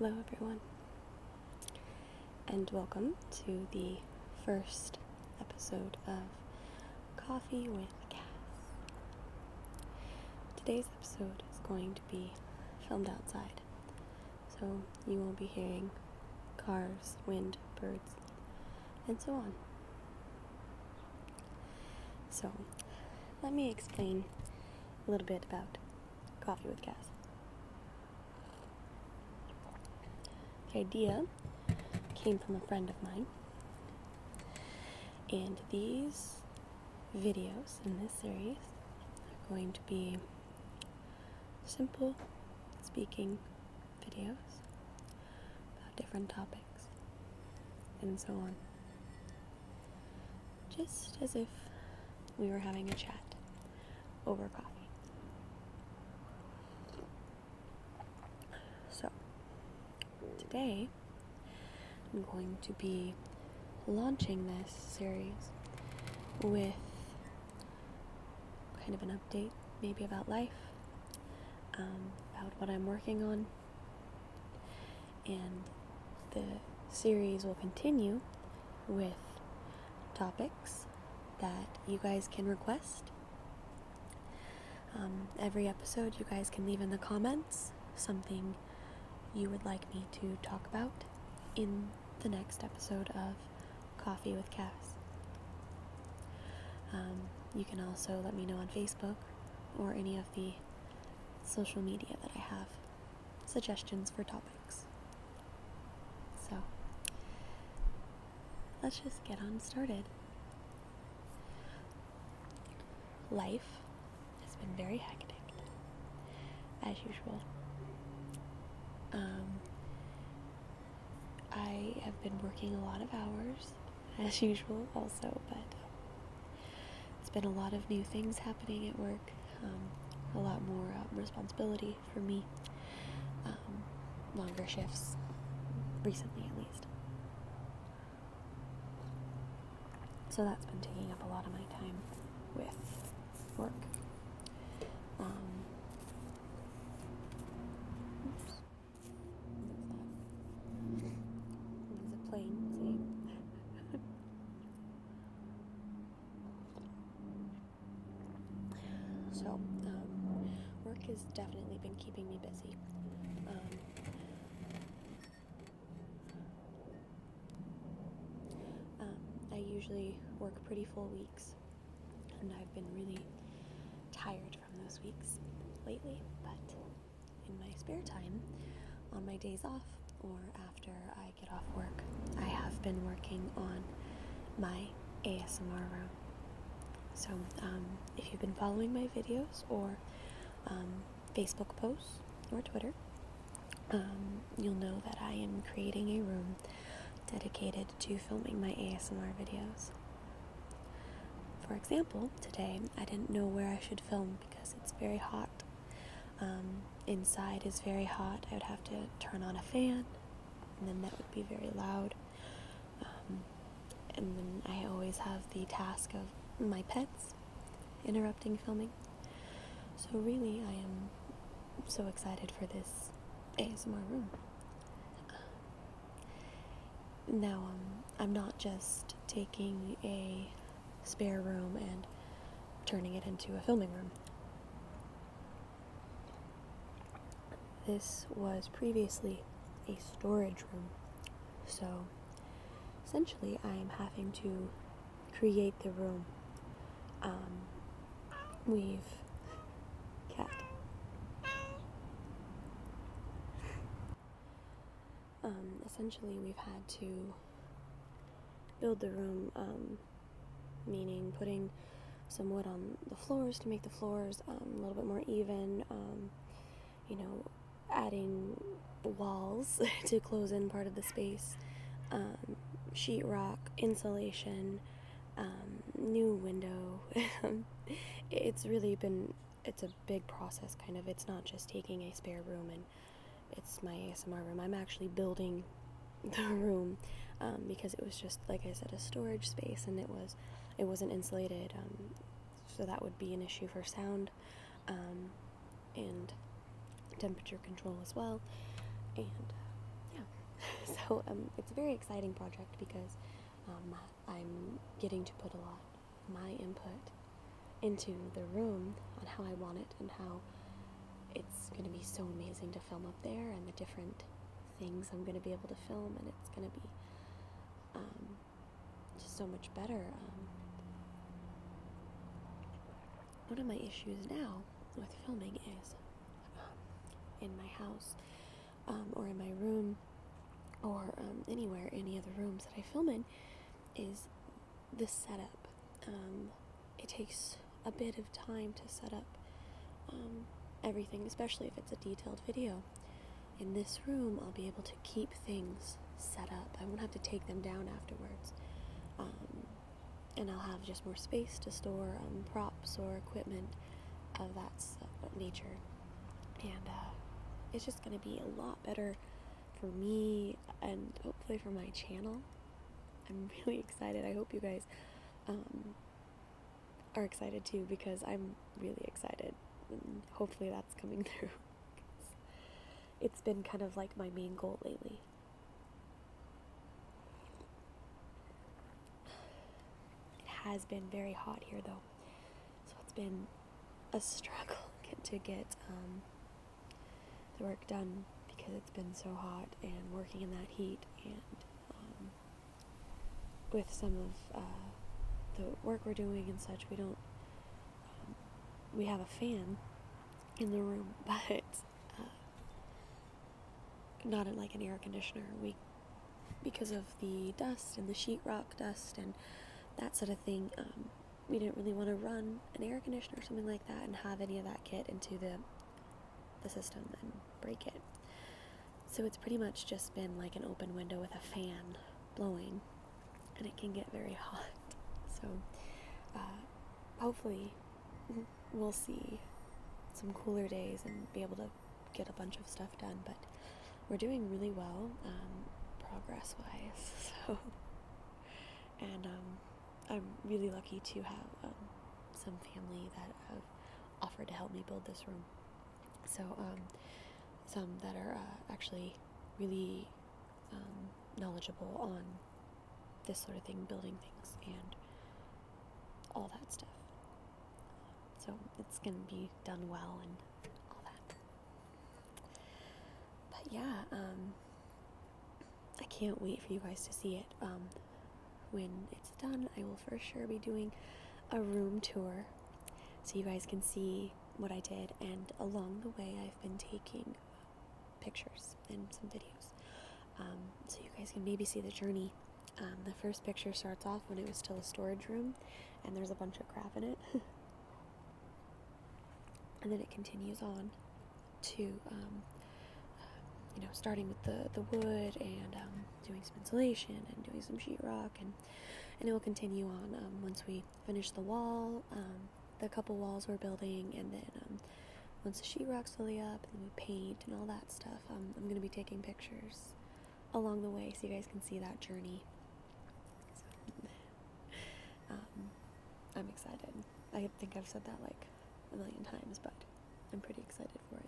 Hello everyone, and welcome to the first episode of Coffee with Cass. Today's episode is going to be filmed outside, so you will be hearing cars, wind, birds, and so on. So, let me explain a little bit about Coffee with Cass. The idea came from a friend of mine, and these videos in this series are going to be simple speaking videos about different topics and so on, just as if we were having a chat over coffee. So today, I'm going to be launching this series with kind of an update, maybe about life, about what I'm working on, and the series will continue with topics that you guys can request. Every episode, you guys can leave in the comments something you would like me to talk about in the next episode of Coffee with Cass. You can also let me know on Facebook or any of the social media that I have suggestions for topics. So, let's just get on started. Life has been very hectic, as usual. I have been working a lot of hours, as usual also, but it's been a lot of new things happening at work, a lot more responsibility for me, longer shifts, recently at least. So that's been taking up a lot of my time with work. So, work has definitely been keeping me busy. I usually work pretty full weeks, and I've been really tired from those weeks lately, but in my spare time, on my days off, or after I get off work, I have been working on my ASMR room. So, if you've been following my videos or Facebook posts or Twitter, you'll know that I am creating a room dedicated to filming my ASMR videos. For example, today I didn't know where I should film because it's very hot. Inside is very hot. I would have to turn on a fan, and then that would be very loud. And then I always have the task of my pets interrupting filming. So really, I am so excited for this ASMR room. Now, I'm not just taking a spare room and turning it into a filming room. This was previously a storage room. So, essentially, I'm having to create the room. Essentially, we've had to build the room, meaning putting some wood on the floors to make the floors a little bit more even, adding walls to close in part of the space, sheetrock, insulation, new window. It's a big process, kind of. It's not just taking a spare room and it's my ASMR room. I'm actually building the room because it was just, like I said, a storage space, and it wasn't insulated, so that would be an issue for sound and temperature control as well. And So it's a very exciting project because I'm getting to put a lot of my input into the room on how I want it and how it's going to be so amazing to film up there and the different things I'm going to be able to film, and it's going to be just so much better. One of my issues now with filming is in my house or in my room or anywhere, any of the rooms that I film in, is the setup. It takes a bit of time to set up everything, especially if it's a detailed video. In this room, I'll be able to keep things set up. I won't have to take them down afterwards. And I'll have just more space to store props or equipment of that nature. And it's just going to be a lot better for me and hopefully for my channel. I'm really excited. I hope you guys are excited too, because I'm really excited. And hopefully that's coming through. It's been kind of like my main goal lately. It has been very hot here though, so it's been a struggle to get the work done because it's been so hot and working in that heat, and with some of the work we're doing and such, we have a fan in the room, but not in like an air conditioner. Because of the dust and the sheetrock dust and that sort of thing, we didn't really want to run an air conditioner or something like that and have any of that get into the system and break it. So it's pretty much just been like an open window with a fan blowing, and it can get very hot. So hopefully we'll see some cooler days and be able to get a bunch of stuff done, but we're doing really well progress wise. So, and I'm really lucky to have some family that have offered to help me build this room. So some that are actually really knowledgeable on this sort of thing, building things and all that stuff. So it's going to be done well and all that. But yeah, I can't wait for you guys to see it. When it's done, I will for sure be doing a room tour so you guys can see what I did, and along the way I've been taking pictures and some videos, so you guys can maybe see the journey. The first picture starts off when it was still a storage room and there's a bunch of crap in it. And then it continues on to starting with the wood and doing some insulation and doing some sheetrock, and it will continue on once we finish the wall, the couple walls we're building, and then once the sheetrock's fully up and we paint and all that stuff, I'm going to be taking pictures along the way so you guys can see that journey. So, I'm excited. I think I've said that like a million times, but I'm pretty excited for it.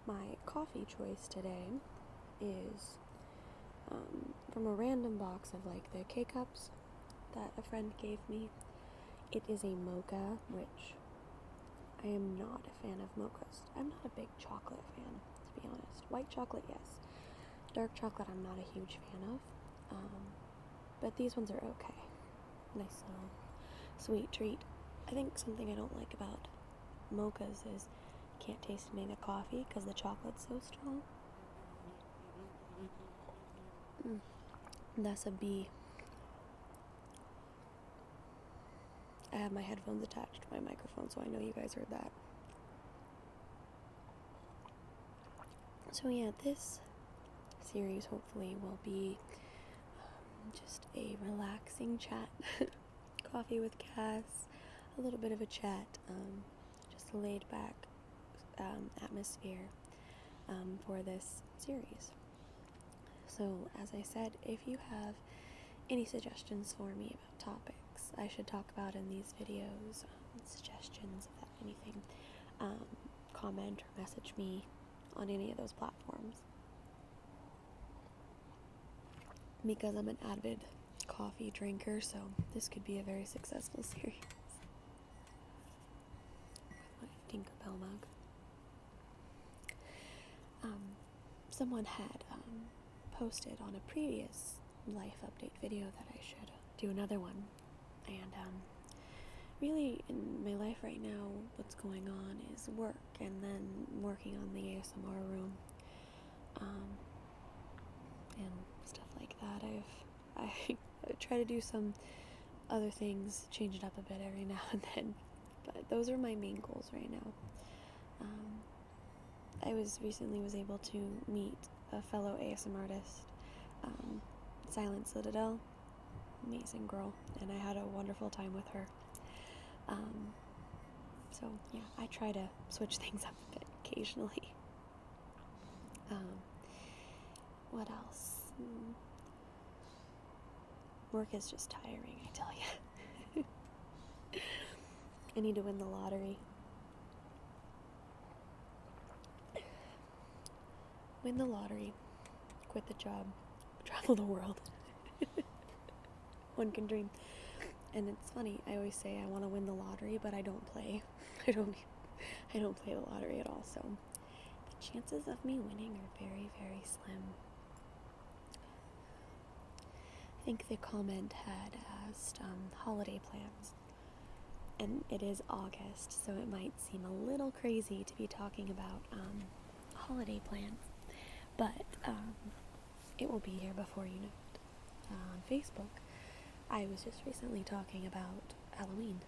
My coffee choice today is from a random box of like the K-Cups that a friend gave me. It is a mocha, which I am not a fan of mochas. I'm not a big chocolate fan, to be honest. White chocolate, yes. Dark chocolate, I'm not a huge fan of. But these ones are okay. Nice little sweet treat. I think something I don't like about mochas is you can't taste any of the coffee because the chocolate's so strong. That's a B. I have my headphones attached to my microphone, so I know you guys heard that. So yeah, this series hopefully will be just a relaxing chat. Coffee with Cass, a little bit of a chat, just a laid back atmosphere for this series. So, as I said, if you have any suggestions for me about topics I should talk about in these videos, suggestions, if that anything, comment or message me on any of those platforms. Because I'm an avid coffee drinker, so this could be a very successful series. With my Tinkerbell mug. Someone had posted on a previous life update video that I should do another one. And really, in my life right now, what's going on is work, and then working on the ASMR room, and stuff like that. I try to do some other things, change it up a bit every now and then, but those are my main goals right now. I recently was able to meet a fellow ASMR artist, Silent Citadel, amazing girl, and I had a wonderful time with her. So yeah, I try to switch things up a bit occasionally. What else? Work is just tiring, I tell you. I need to win the lottery. Win the lottery, quit the job, travel the world. One can dream. And it's funny, I always say I want to win the lottery, but I don't play. I don't play the lottery at all, so the chances of me winning are very, very slim. I think the comment had asked holiday plans, and it is August, so it might seem a little crazy to be talking about holiday plans, but it will be here before you know it. On Facebook, I was just recently talking about Halloween.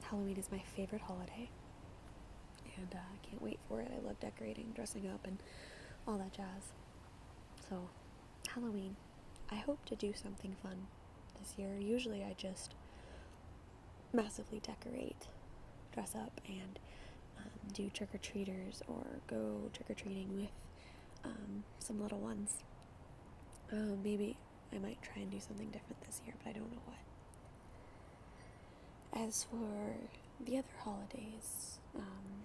Halloween is my favorite holiday, and I can't wait for it. I love decorating, dressing up, and all that jazz. So, Halloween, I hope to do something fun this year. Usually I just massively decorate, dress up, and do trick-or-treaters or go trick-or-treating with some little ones. Maybe I might try and do something different this year, but I don't know what. As for the other holidays,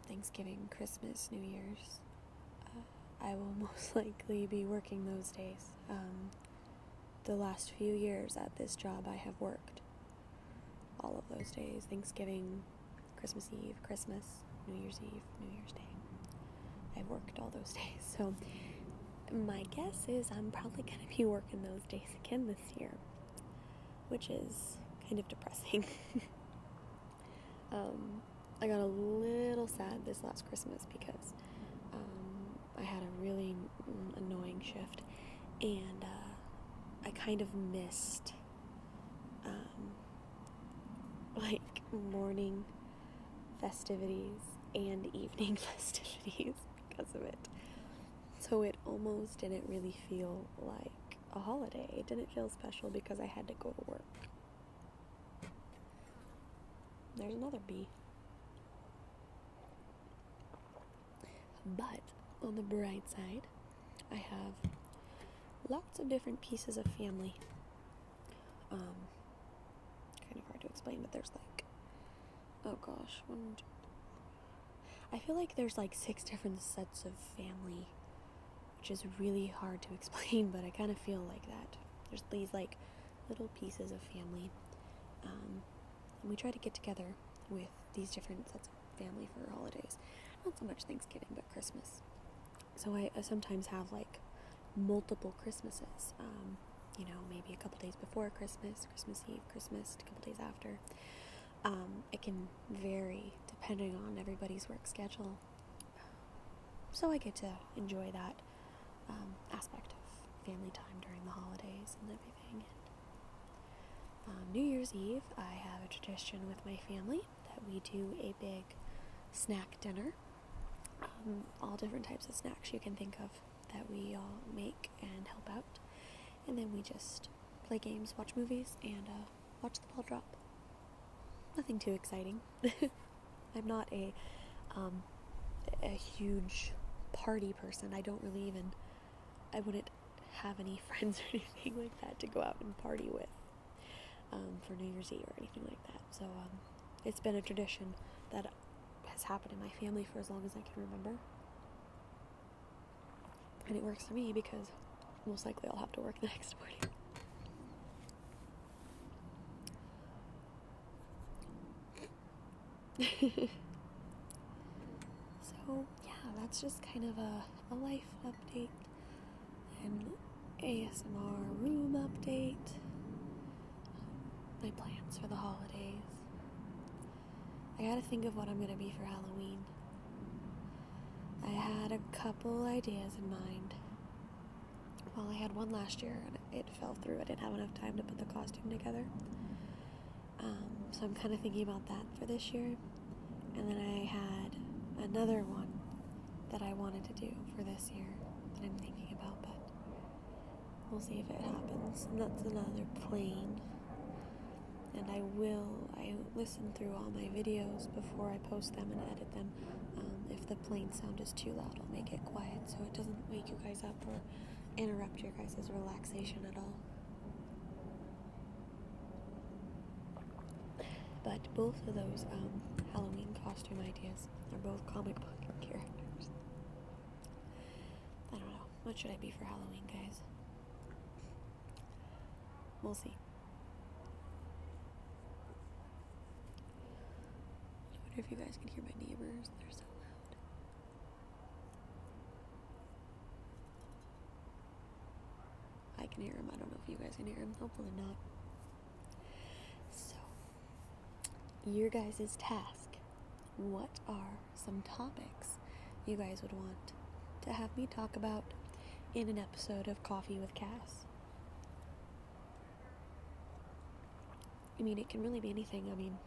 Thanksgiving, Christmas, New Year's, I will most likely be working those days. The last few years at this job, I have worked all of those days. Thanksgiving, Christmas Eve, Christmas, New Year's Eve, New Year's Day. I've worked all those days, so my guess is I'm probably going to be working those days again this year, which is kind of depressing. I got a little sad this last Christmas because I had a really annoying shift, and I kind of missed like morning festivities and evening festivities because of it. So it almost didn't really feel like a holiday. It didn't feel special because I had to go to work. There's another bee. But on the bright side, I have lots of different pieces of family. Kind of hard to explain, but there's like, oh gosh, I feel like there's like 6 different sets of family, which is really hard to explain, but I kind of feel like that. There's these like little pieces of family, and we try to get together with these different sets of family for holidays. Not so much Thanksgiving, but Christmas. So I sometimes have like multiple Christmases, maybe a couple days before Christmas, Christmas Eve, Christmas, a couple days after. It can vary depending on everybody's work schedule. So I get to enjoy that aspect of family time during the holidays and everything. And, New Year's Eve, I have a tradition with my family that we do a big snack dinner. All different types of snacks you can think of that we all make and help out. And then we just play games, watch movies, and watch the ball drop. Nothing too exciting. I'm not a huge party person. I wouldn't have any friends or anything like that to go out and party with for New Year's Eve or anything like that. So it's been a tradition that has happened in my family for as long as I can remember. And it works for me because most likely I'll have to work the next morning. So yeah, that's just kind of a life update, an ASMR room update, my plans for the holidays. I gotta think of what I'm gonna be for Halloween. I had a couple ideas in mind. Well, I had one last year and it fell through. I didn't have enough time to put the costume together. So I'm kind of thinking about that for this year. And then I had another one that I wanted to do for this year that I'm thinking about, but we'll see if it happens. And that's another plane. And I listen through all my videos before I post them and edit them. If the plane sound is too loud, I'll make it quiet so it doesn't wake you guys up or interrupt your guys' relaxation at all. But both of those Halloween costume ideas are both comic book characters. I don't know. What should I be for Halloween, guys? We'll see. I wonder if you guys can hear my neighbors. They're so loud. I can hear them. I don't know if you guys can hear them. Hopefully not. So, your guys' task. What are some topics you guys would want to have me talk about in an episode of Coffee with Cass? I mean, it can really be anything. I mean,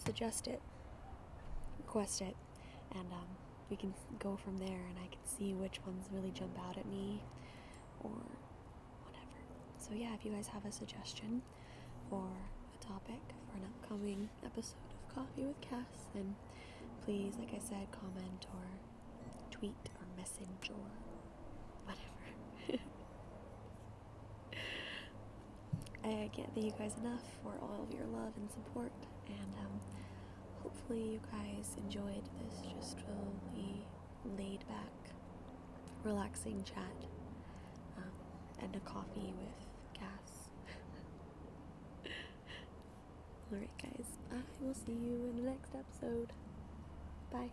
suggest it, request it, and we can go from there, and I can see which ones really jump out at me or whatever. So yeah, if you guys have a suggestion for a topic for an upcoming episode of Coffee with Cass, then please, like I said, comment or tweet or message or whatever. I can't thank you guys enough for all of your love and support, and hopefully you guys enjoyed this just really laid back, relaxing chat, and a coffee with Cass. Alright guys, I will see you in the next episode. Bye.